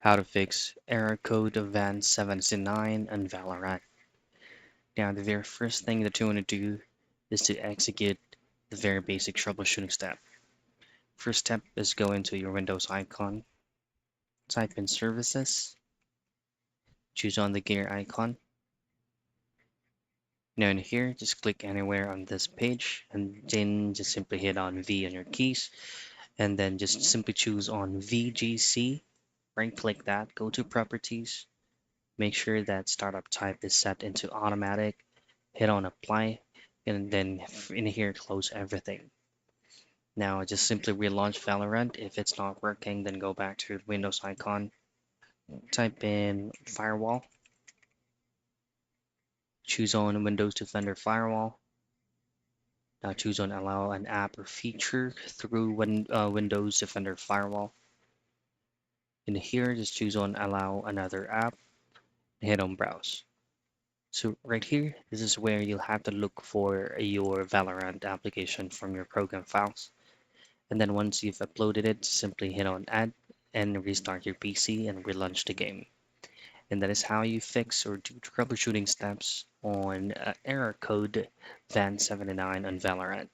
How to fix error code of van79 and Valorant. Now, the very first thing that you want to do is to execute the very basic troubleshooting step. First step is go into your Windows icon, type in services, choose on the gear icon. Now in here, just click anywhere on this page and then just simply hit on V on your keys and then just simply choose on VGC, right click that, go to properties, make sure that startup type is set into automatic, hit on apply, and then in here close everything. Now just simply relaunch Valorant. If it's not working, then go back to the Windows icon, type in firewall, choose on Windows Defender Firewall. Now choose on allow an app or feature through Windows Defender Firewall. In here, just choose on allow another app, and hit on browse. So right here, this is where you'll have to look for your Valorant application from your program files. And then once you've uploaded it, simply hit on add and restart your PC and relaunch the game. And that is how you fix or do troubleshooting steps on error code van79 on Valorant.